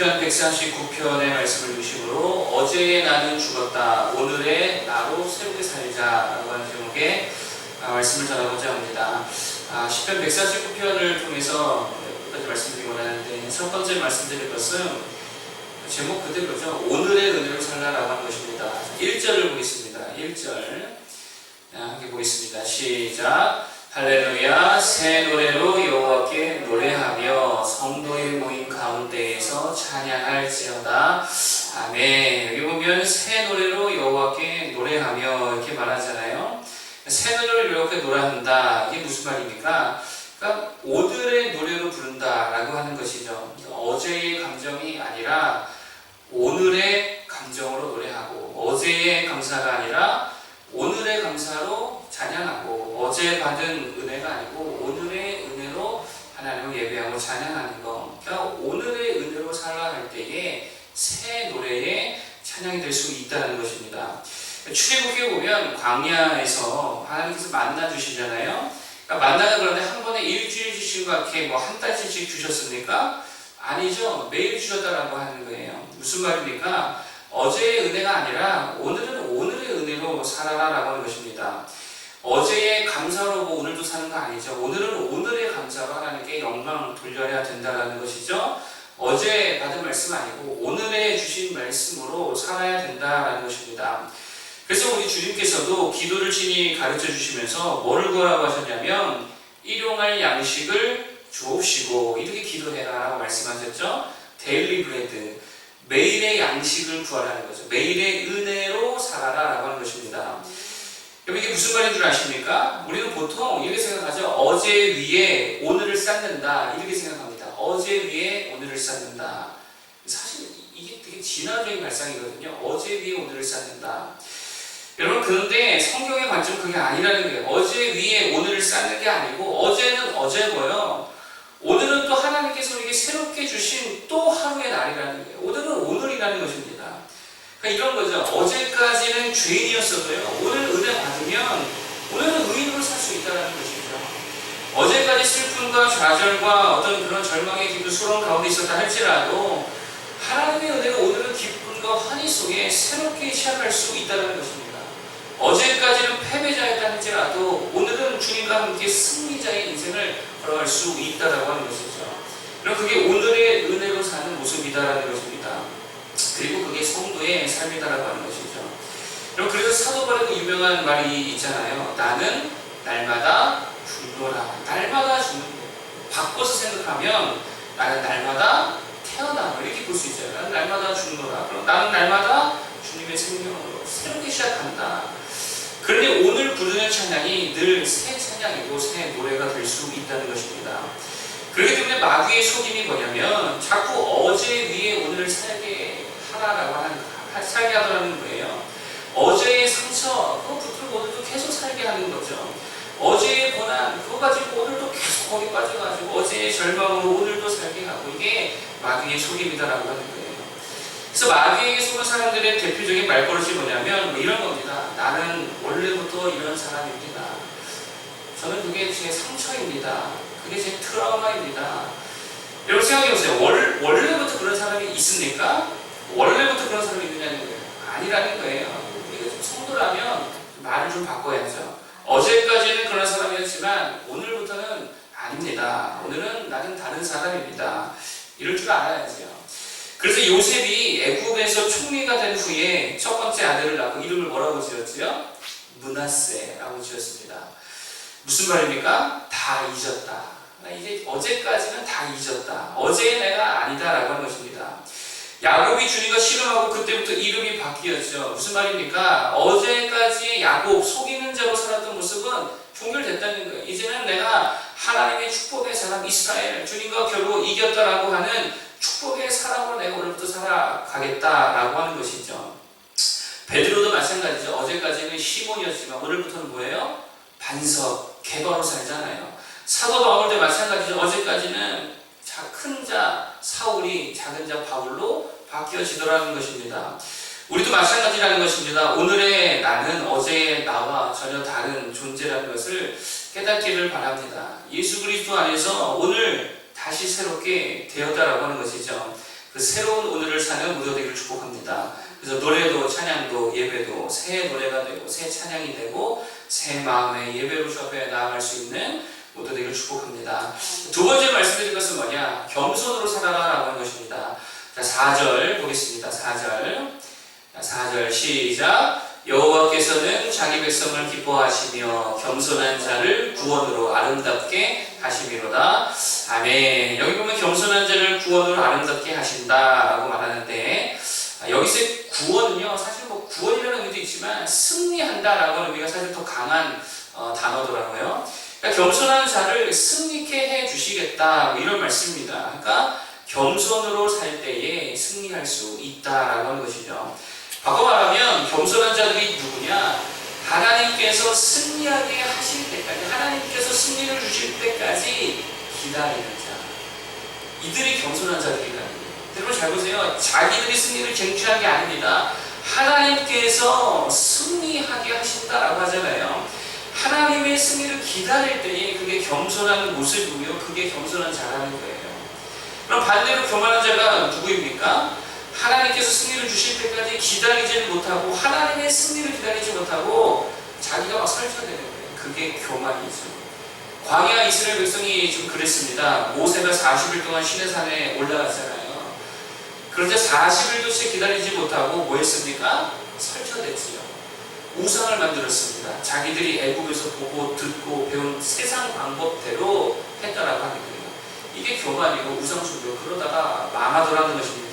시편 149편의 말씀을 중심으로 어제의 나는 죽었다, 오늘의 나로 새롭게 살자라고 하는 제목의 말씀을 전하고자 합니다. 시편 149편을 통해서 몇 가지 말씀드리고 하는데, 첫 번째 말씀드릴 것은 제목 그대로죠. 오늘의 은혜로 살라라고 하는 것입니다. 1절을 보겠습니다. 1절 함께 보겠습니다. 시작. 할렐루야, 새 노래로 여호와께 노래하며 성도의 모임 가운데에서 찬양할지어다. 아멘. 여기 보면 새 노래로 여호와께 노래하며 이렇게 말하잖아요. 새 노래로 여호와께 노래한다. 이게 무슨 말입니까? 그러니까 오늘의 노래로 부른다라고 하는 것이죠. 어제의 감정이 아니라 오늘의 감정으로 노래하고, 어제의 감사가 아니라 오늘의 감사로 찬양하고, 어제 받은 은혜가 아니고 오늘의 은혜로 하나님을 예배하고 찬양하는 것. 그러니까 오늘의 은혜로 살라 할 때에 새 노래의 찬양이 될 수 있다는 것입니다. 출애굽기에 보면 광야에서 하나님께서 만나 주시잖아요. 그러니까 만나는 그런데 한 번에 일주일 주신 것 같게 한 달씩 주셨습니까? 아니죠. 매일 주셨다라고 하는 거예요. 무슨 말입니까? 어제의 은혜가 아니라 오늘은 오늘의 은혜로 살아라라고 하는 것입니다. 어제의 감사로 오늘도 사는 거 아니죠. 오늘은 오늘의 감사로 하나님께 영광 돌려야 된다는 것이죠. 어제 받은 말씀 아니고 오늘의 주신 말씀으로 살아야 된다는 것입니다. 그래서 우리 주님께서도 기도를 친히 가르쳐 주시면서 뭐를 구하라고 하셨냐면 일용할 양식을 주옵시고 이렇게 기도해라라고 말씀하셨죠. 데일리 브레드, 매일의 양식을 구하라는 거죠. 매일의 은혜로 살아라라고 하는 것입니다. 여러분, 이게 무슨 말인 줄 아십니까? 우리는 보통 이렇게 생각하죠. 어제 위에 오늘을 쌓는다, 이렇게 생각합니다. 어제 위에 오늘을 쌓는다. 사실 이게 되게 진화적인 발상이거든요. 어제 위에 오늘을 쌓는다. 여러분, 그런데 성경의 관점은 그게 아니라는 거예요. 어제 위에 오늘을 쌓는 게 아니고, 어제는 어제고요, 오늘은 또 하나님께서 우리에게 새롭게 주신 또 하루의 날이라는 거예요. 오늘은 오늘이라는 것입니다. 그러니까 이런 거죠. 어제까지는 죄인이었어도요, 오늘 은혜 받으면 오늘은 의인으로 살 수 있다는 것이죠. 어제까지 슬픔과 좌절과 어떤 그런 절망의 기도스러운 가운데 있었다 할지라도 하나님의 은혜가 오늘은 기쁨과 환희 속에 새롭게 시작할 수 있다는 것입니다. 어제까지는 패배자였다 할지라도 오늘은 주님과 함께 승리자의 인생을 걸어갈 수 있다라고 하는 것이죠. 그럼 그게 오늘의 은혜로 사는 모습이다라는 것입니다. 그리고 그게 성도의 삶이다라고 하는 것이죠. 여러분, 그래서 사도 바울의 유명한 말이 있잖아요. 나는 날마다 죽노라. 날마다 죽는 거예요. 바꿔서 생각하면 나는 날마다 태어나, 이렇게 볼 수 있어요. 나는 날마다 죽노라. 그럼 나는 날마다 주님의 생명으로 새롭게 시작한다. 그런데 오늘 부르는 찬양이 늘 새 찬양이고 새 노래가 될 수 있다는 것입니다. 그렇기 때문에 마귀의 속임이 뭐냐면 자꾸 어제 위에 오늘을 살게 하더라는 거예요. 어제의 상처, 그거 붙들고 오늘도 계속 살게 하는 거죠. 어제의 고난, 그거 가지고 오늘도 계속 거기 빠져가지고 어제의 절망으로 오늘도 살게 하고, 이게 마귀의 속임이다라고 하는 거예요. 그래서 마귀에게 속은 사람들의 대표적인 말버릇이 뭐냐면 이런 겁니다. 나는 원래부터 이런 사람입니다. 저는 그게 제 상처입니다. 그게 제 트라우마입니다. 여러분 생각해보세요. 원래부터 그런 사람이 있습니까? 원래부터 그런 사람이 있느냐는 거예요. 아니라는 거예요. 우리가 좀 성도라면 말을 좀 바꿔야죠. 어제까지는 그런 사람이었지만 오늘부터는 아닙니다. 오늘은 나는 다른 사람입니다. 이럴 줄 알아야죠. 그래서 요셉이 애굽에서 총리가 된 후에 첫 번째 아들을 낳고 이름을 뭐라고 지었지요? 므낫세라고 지었습니다. 무슨 말입니까? 다 잊었다. 이제 어제까지는 다 잊었다. 어제의 내가 아니다라고 하는 것입니다. 야곱이 주님과 씨름하고 그때부터 이름이 바뀌었죠. 무슨 말입니까? 어제까지 야곱, 속이는 자로 살았던 모습은 종결됐다는 거예요. 이제는 내가 하나님의 축복의 사람 이스라엘, 주님과 결국 이겼다라고 하는 축복의 사람으로 내가 오늘부터 살아가겠다라고 하는 것이죠. 베드로도 마찬가지죠. 어제까지는 시몬이었지만 오늘부터는 뭐예요? 반석, 개바로 살잖아요. 사도 바울도 마찬가지죠. 어제까지는 큰 자 사울이 작은 자 바울로 바뀌어지더라는 것입니다. 우리도 마찬가지라는 것입니다. 오늘의 나는 어제의 나와 전혀 다른 존재라는 것을 깨닫기를 바랍니다. 예수 그리스도 안에서 오늘 다시 새롭게 되었다라고 하는 것이죠. 그 새로운 오늘을 사는 모두 되기를 축복합니다. 그래서 노래도 찬양도 예배도 새 노래가 되고 새 찬양이 되고 새 마음의 예배로 주 앞에 나아갈 수 있는 모두 되기를 축복합니다. 두 번째 말씀드린 것은 뭐냐? 겸손으로 살아라라고 하는 것입니다. 자, 4절 보겠습니다. 4절 시작. 여호와께서는 자기 백성을 기뻐하시며 겸손한 자를 구원으로 아름답게 하심이로다. 아멘. 여기 보면 겸손한 자를 구원으로 아름답게 하신다라고 말하는데, 여기서의 구원은요, 사실 뭐 구원이라는 의미도 있지만 승리한다라고 하는 의미가 사실 더 강한 단어더라고요. 그러니까 겸손한 자를 승리케 해 주시겠다, 뭐 이런 말씀입니다. 그러니까 겸손으로 살 때에 승리할 수 있다라고 하는 것이죠. 바꿔 말하면 겸손한 자들이 누구냐? 하나님께서 승리하게 하실 때까지, 하나님께서 승리를 주실 때까지 기다리는 자, 이들이 겸손한 자들이라는 거예요. 여러분 잘 보세요. 자기들이 승리를 쟁취한 게 아닙니다. 하나님께서 승리하게 하신다라고 하잖아요. 하나님의 승리를 기다릴 때에 그게 겸손한 모습이고요, 그게 겸손한 자라는 거예요. 그럼 반대로 교만한 자가 누구입니까? 하나님께서 승리를 주실 때까지 기다리지 못하고, 하나님의 승리를 기다리지 못하고 자기가 막 설쳐내는 거예요. 그게 교만이죠. 광야 이스라엘 백성이 좀 그랬습니다. 모세가 40일 동안 시내산에 올라갔잖아요. 그런데 40일도째 기다리지 못하고 뭐 했습니까? 설쳐냈지요. 우상을 만들었습니다. 자기들이 애국에서 보고 듣고 배운 세상 방법대로 했다라고 하는 거예요. 이게 교만이고 우상숭배고, 그러다가 망하더라는 것입니다.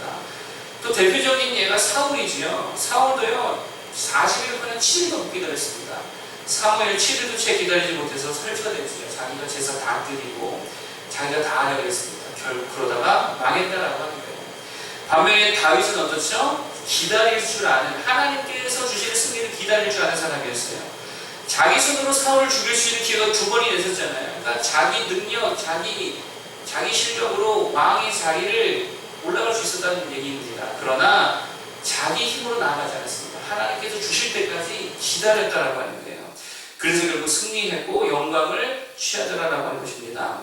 또 대표적인 예가 사울이지요. 사울도요, 40일 동안 7일도 못 기다렸습니다. 사무엘 7일도 채 기다리지 못해서 설쳐냈지요. 자기가 제사 다 드리고 자기가 다 하려고 했습니다. 결국 그러다가 망했다라고 하는 거예요. 반면에 다윗은 어떻죠? 기다릴 줄 아는, 하나님께서 주시는 승리를 기다릴 줄 아는 사람이었어요. 자기 손으로 사울을 죽일 수 있는 기회가 2번이나 있었잖아요. 그러니까 자기 능력, 자기 실력으로 왕의 자리를 올라갈 수 있었다는 얘기입니다. 그러나 자기 힘으로 나아가지 않았습니다. 하나님께서 주실 때까지 기다렸다라고 하는 거예요. 그래서 결국 승리했고 영광을 취하더라라고 하는 것입니다.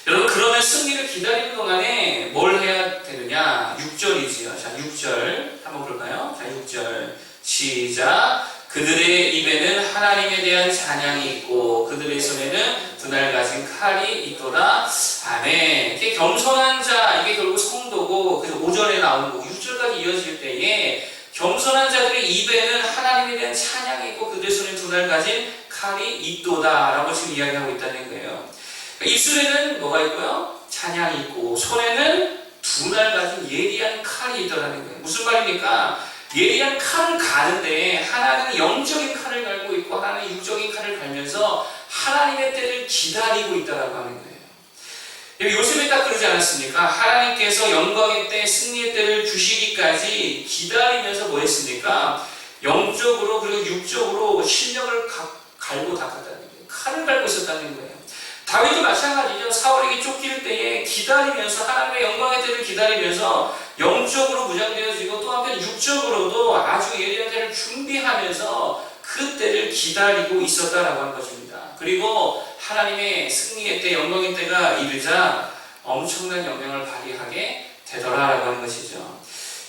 여러분, 그러면 승리를 기다리는 동안에 뭘 해야 되느냐? 6절이지요. 자, 6절 한번 볼까요? 자, 6절 시작. 그들의 입에는 하나님에 대한 찬양이 있고 그들의 손에는 두날 가진 칼이 있도다. 아멘. 이게 겸손한 자, 이게 결국 성도고, 그래서 5절에 나오는 거고 6절까지 이어질 때에 겸손한 자들의 입에는 하나님에 대한 찬양이 있고 그들의 손에 두날 가진 칼이 있도다 라고 지금 이야기하고 있다는 거예요. 그러니까 입술에는 뭐가 있고요? 찬양이 있고 손에는 두날 가진 예리한 칼이 있더라는 거예요. 무슨 말입니까? 예리한 칼을 가는데 하나님은 영적인 칼을 갈고 있고 하나님은 육적인 칼을 갈면서 하나님의 때를 기다리고 있다라고 하는 거예요. 요즘에 딱 그러지 않았습니까? 하나님께서 영광의 때, 승리의 때를 주시기까지 기다리면서 뭐 했습니까? 영적으로 그리고 육적으로 실력을 갈고 닦았다는 거예요. 칼을 갈고 있었다는 거예요. 다윗도 마찬가지죠. 사울에게 쫓길 때에 기다리면서, 하나님의 영광의 때를 기다리면서 영적으로 무장되어지고 또 한편 육적으로도 아주 예리한 때를 준비하면서 그 때를 기다리고 있었다라고 하는 것입니다. 그리고 하나님의 승리의 때, 영광의 때가 이르자 엄청난 영향을 발휘하게 되더라라고 하는 것이죠.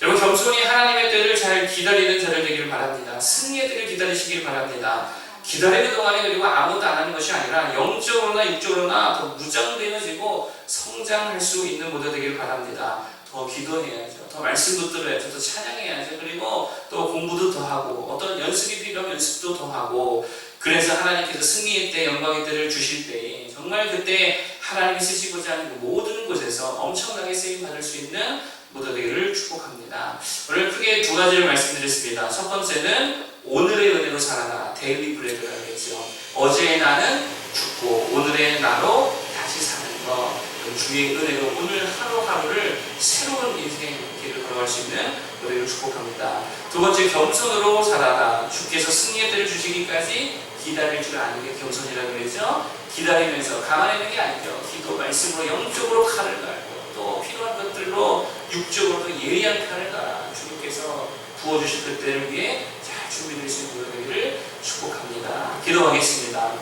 여러분, 겸손히 하나님의 때를 잘 기다리는 자들 되기를 바랍니다. 승리의 때를 기다리시길 바랍니다. 기다리는 동안에 그리고 아무것도 안 하는 것이 아니라 영적으로나 육적으로나 더 무장되어지고 성장할 수 있는 모두 되기를 바랍니다. 더 기도해야죠. 더 말씀도 들어야죠. 더 찬양해야죠. 그리고 또 공부도 더 하고, 어떤 연습이 필요하면 연습도 더 하고, 그래서 하나님께서 승리의 때, 영광의 때를 주실 때에 정말 그때 하나님이 쓰시고자 하는 그 모든 곳에서 엄청나게 쓰임받을 수 있는 모두 되기를 축복합니다. 오늘 크게 두 가지를 말씀드렸습니다. 첫 번째는 오늘의 은혜로 살아라. 데일리 브레드라고 했죠. 어제의 나는 죽고 오늘의 나로 다시 사는 것. 주의 은혜로 오늘 하루하루를 새로운 인생의 길을 걸어갈 수 있는 우리를 축복합니다. 두 번째, 겸손으로 살아라. 주께서 승리의 때를 주시기까지 기다릴 줄 아는 게 겸손이라고 그랬죠. 기다리면서 가만히 있는 게 아니죠. 기도 말씀으로 영적으로 칼을 갈고 또 필요한 것들로 육적으로도 예리한 칼을 갈아 주님께서 부어주실 그때를 위해 잘 준비되어 있는 우리를 축복합니다. 기도하겠습니다.